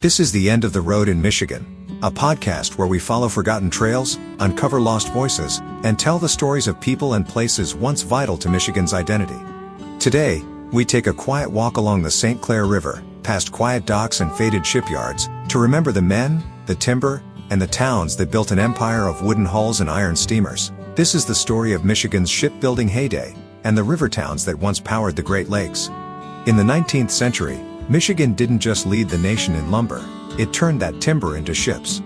This is The End of the Road in Michigan, a podcast where we follow forgotten trails, uncover lost voices, and tell the stories of people and places once vital to Michigan's identity. Today, we take a quiet walk along the St. Clair River, past quiet docks and faded shipyards, to remember the men, the timber, and the towns that built an empire of wooden hulls and iron steamers. This is the story of Michigan's shipbuilding heyday, and the river towns that once powered the Great Lakes. In the 19th century, Michigan didn't just lead the nation in lumber, it turned that timber into ships.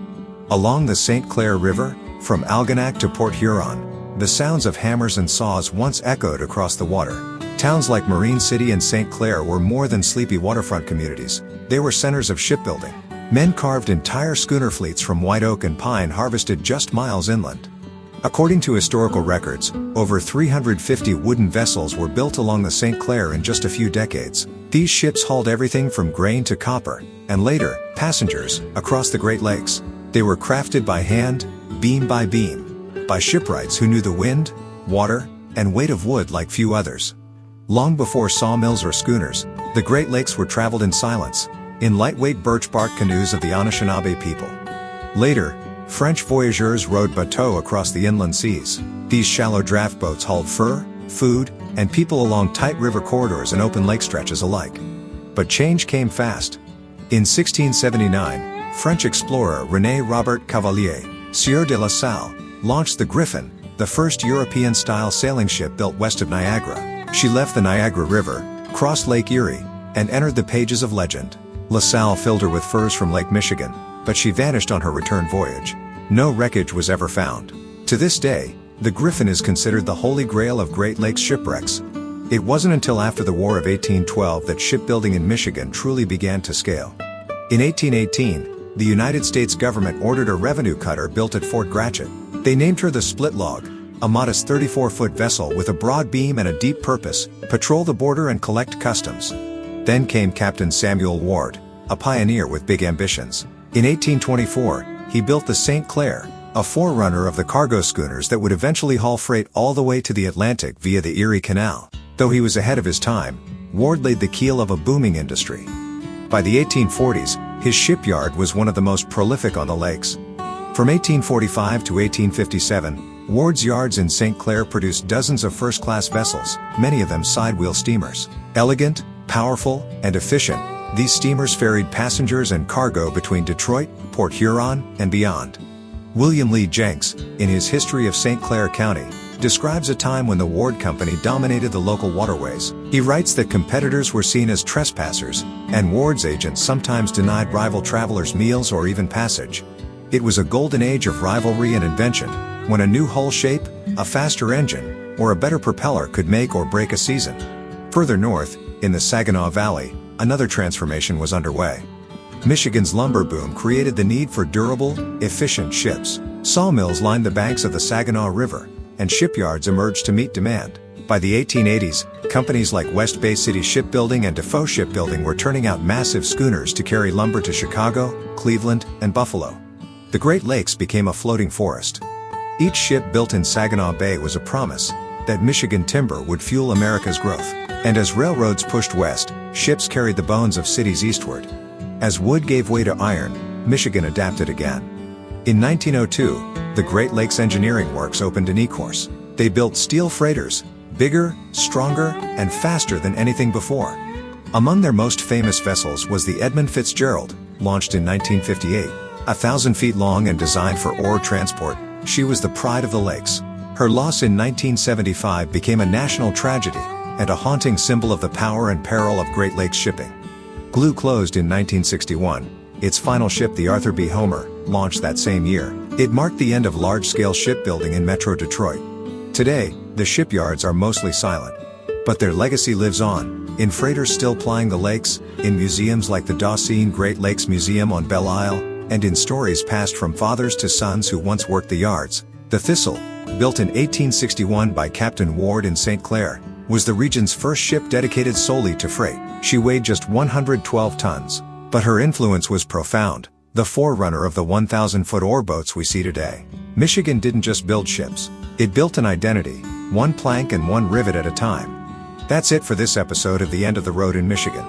Along the St. Clair River, from Algonac to Port Huron, the sounds of hammers and saws once echoed across the water. Towns like Marine City and St. Clair were more than sleepy waterfront communities, they were centers of shipbuilding. Men carved entire schooner fleets from white oak and pine harvested just miles inland. According to historical records, over 350 wooden vessels were built along the St. Clair in just a few decades. These ships hauled everything from grain to copper, and later, passengers, across the Great Lakes. They were crafted by hand, beam by beam, by shipwrights who knew the wind, water, and weight of wood like few others. Long before sawmills or schooners, the Great Lakes were traveled in silence, in lightweight birch bark canoes of the Anishinaabe people. Later, French voyageurs rowed bateaux across the inland seas. These shallow draft boats hauled fur, food, and people along tight river corridors and open lake stretches alike. But change came fast. In 1679, French explorer René Robert Cavelier, Sieur de La Salle, launched the Griffin, the first European-style sailing ship built west of Niagara. She left the Niagara River, crossed Lake Erie, and entered the pages of legend. La Salle filled her with furs from Lake Michigan, but she vanished on her return voyage. No wreckage was ever found. To this day, the Griffin is considered the holy grail of Great Lakes shipwrecks. It wasn't until after the War of 1812 that shipbuilding in Michigan truly began to scale. In 1818, the United States government ordered a revenue cutter built at Fort Gratiot. They named her the Split Log, a modest 34-foot vessel with a broad beam and a deep purpose: patrol the border and collect customs. Then came Captain Samuel Ward, a pioneer with big ambitions. In 1824, he built the St. Clair, a forerunner of the cargo schooners that would eventually haul freight all the way to the Atlantic via the Erie Canal. Though he was ahead of his time, Ward laid the keel of a booming industry. By the 1840s, his shipyard was one of the most prolific on the lakes. From 1845 to 1857, Ward's yards in St. Clair produced dozens of first-class vessels, many of them sidewheel steamers. Elegant, powerful, and efficient, these steamers ferried passengers and cargo between Detroit, Port Huron, and beyond. William Lee Jenks, in his History of St. Clair County, describes a time when the Ward Company dominated the local waterways. He writes that competitors were seen as trespassers, and Ward's agents sometimes denied rival travelers meals or even passage. It was a golden age of rivalry and invention, when a new hull shape, a faster engine, or a better propeller could make or break a season. Further north, in the Saginaw Valley, another transformation was underway. Michigan's lumber boom created the need for durable, efficient ships. Sawmills lined the banks of the Saginaw River, and shipyards emerged to meet demand. By the 1880s, companies like West Bay City Shipbuilding and Defoe Shipbuilding were turning out massive schooners to carry lumber to Chicago, Cleveland, and Buffalo. The Great Lakes became a floating forest. Each ship built in Saginaw Bay was a promise that Michigan timber would fuel America's growth. And as railroads pushed west, ships carried the bones of cities eastward. As wood gave way to iron, Michigan adapted again. In 1902, the Great Lakes Engineering Works opened in Ecorse. They built steel freighters, bigger, stronger, and faster than anything before. Among their most famous vessels was the Edmund Fitzgerald, launched in 1958. 1,000 feet long and designed for ore transport, she was the pride of the lakes. Her loss in 1975 became a national tragedy, and a haunting symbol of the power and peril of Great Lakes shipping. Glue closed in 1961. Its final ship, the Arthur B. Homer, launched that same year. It marked the end of large-scale shipbuilding in Metro Detroit. Today, the shipyards are mostly silent. But their legacy lives on, in freighters still plying the lakes, in museums like the Dawson Great Lakes Museum on Belle Isle, and in stories passed from fathers to sons who once worked the yards. The Thistle, built in 1861 by Captain Ward in St. Clair, was the region's first ship dedicated solely to freight. She weighed just 112 tons, but her influence was profound, the forerunner of the 1,000-foot ore boats we see today. Michigan didn't just build ships, it built an identity, one plank and one rivet at a time. That's it for this episode of The End of the Road in Michigan.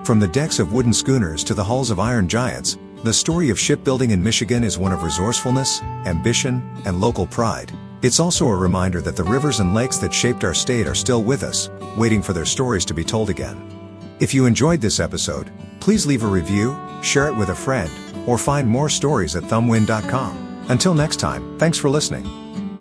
From the decks of wooden schooners to the hulls of iron giants, the story of shipbuilding in Michigan is one of resourcefulness, ambition, and local pride. It's also a reminder that the rivers and lakes that shaped our state are still with us, waiting for their stories to be told again. If you enjoyed this episode, please leave a review, share it with a friend, or find more stories at thumbwind.com. Until next time, thanks for listening.